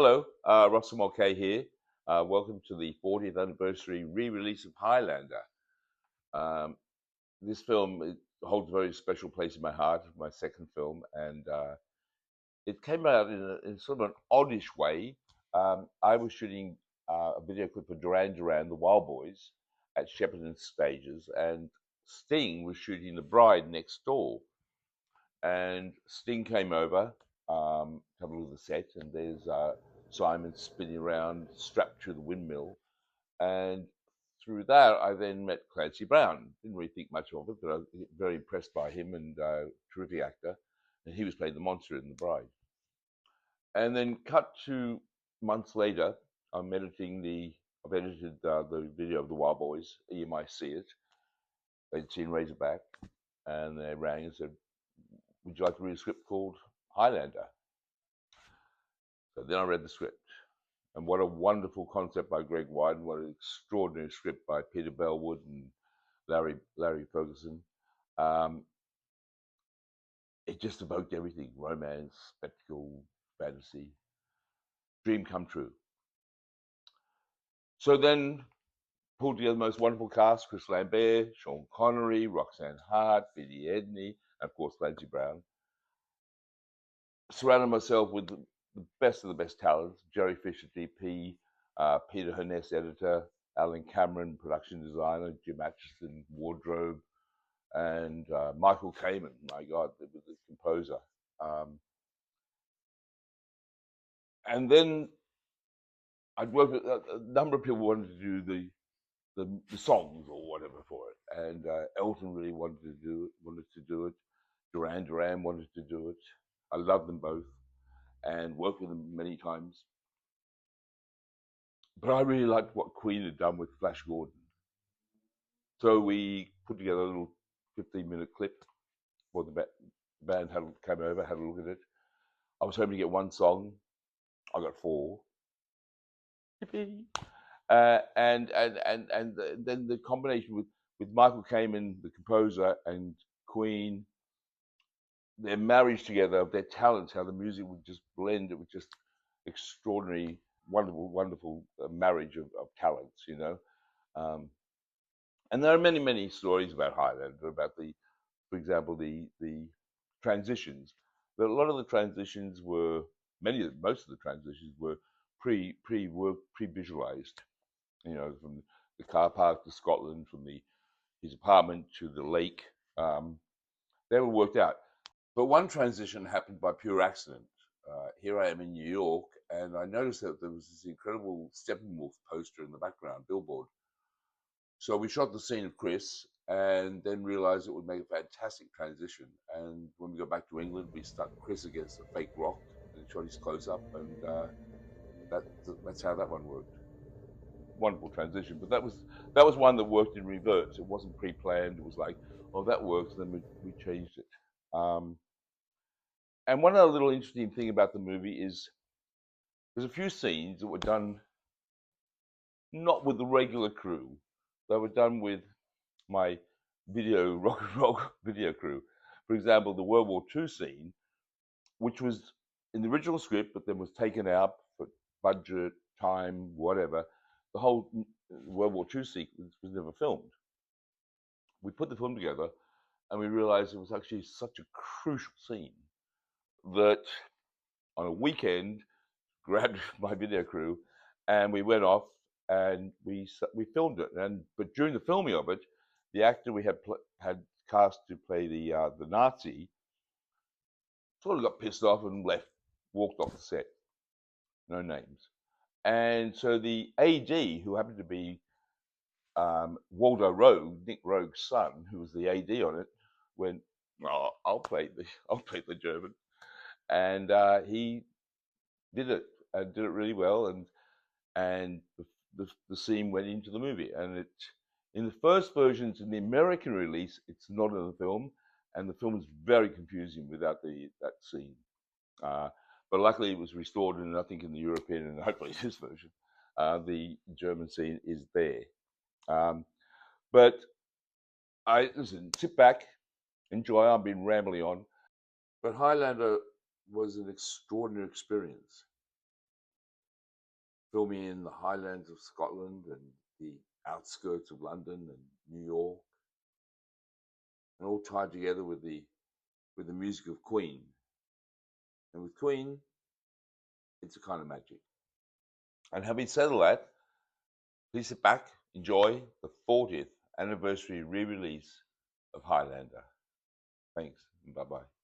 Hello, Russell Mulcahy here. Welcome to the 40th anniversary re-release of Highlander. Um, this film holds a very special place in my heart. It's my second film, and it came out in sort of an oddish way. I was shooting a video clip for Duran Duran, the Wild Boys, at Shepperton Stages, and Sting was shooting The Bride next door. And Sting came over, have a look at the set, and there's Simon spinning around, strapped to the windmill. And through that, I then met Clancy Brown. Didn't really think much of it, but I was very impressed by him and terrific actor. And he was playing the monster in The Bride. And then cut to months later, I've edited the video of the Wild Boys. You might see it. They'd seen Razorback, and they rang and said, "Would you like to read a script called Highlander?" So then I read the script. And what a wonderful concept by Greg White, and what an extraordinary script by Peter Bellwood and Larry Ferguson. Um, it just evoked everything: romance, spectacle, fantasy, dream come true. So then pulled together the most wonderful cast: Chris Lambert, Sean Connery, Roxanne Hart, Biddy Edney, and of course Clancy Brown. Surrounded myself with the best of the best talents: Jerry Fisher, DP, Peter Herness, editor, Alan Cameron, production designer, Jim Atchison, wardrobe, and Michael Kamen. My God, the composer. Um, and then I'd worked with a number of people wanted to do the songs or whatever for it, and Elton really wanted to do it. Duran Duran wanted to do it. I love them both and worked with them many times. But I really liked what Queen had done with Flash Gordon. So we put together a little 15-minute clip for the band came over, had a look at it. I was hoping to get one song. I got four. Yippee. Then the combination with Michael Kamen, the composer, and Queen, their marriage together of their talents, how the music would just blend. It was just extraordinary, wonderful marriage of talents, you know. Um, and there are many stories about Highlander, about for example, the transitions. But a lot of the transitions were most of the transitions were pre visualized. You know, from the car park to Scotland, from his apartment to the lake, they were worked out. But one transition happened by pure accident. Here I am in New York, and I noticed that there was this incredible Steppenwolf poster in the background, billboard. So we shot the scene of Chris, and then realized it would make a fantastic transition. And when we got back to England, we stuck Chris against a fake rock and shot his close up, and that that's how that one worked. Wonderful transition, but that was one that worked in reverse. It wasn't pre-planned. It was like, oh, that works. Then we changed it. And one other little interesting thing about the movie is there's a few scenes that were done not with the regular crew. They were done with my rock and roll video crew. For example, the World War II scene, which was in the original script, but then was taken out for budget, time, whatever. The whole World War II sequence was never filmed. We put the film together, and we realized it was actually such a crucial scene that on a weekend, grabbed my video crew, and we went off and we filmed it. But during the filming of it, the actor we had cast to play the Nazi sort of got pissed off and left, walked off the set. No names. And so the AD, who happened to be Waldo Rogue, Nick Rogue's son, who was the AD on it, went, "Oh, I'll play the German," and he did it and did it really well. And the scene went into the movie. And it in the first versions, in the American release, it's not in the film, and the film is very confusing without that scene. But luckily, it was restored, and I think in the European and hopefully this version, the German scene is there. But I listen, sit back, enjoy. I've been rambling on, but Highlander was an extraordinary experience. filming in the Highlands of Scotland and the outskirts of London and New York, and all tied together with the music of Queen. And with Queen, it's a kind of magic. And having said all that, please sit back, enjoy the 40th anniversary re-release of Highlander. Thanks, and bye-bye.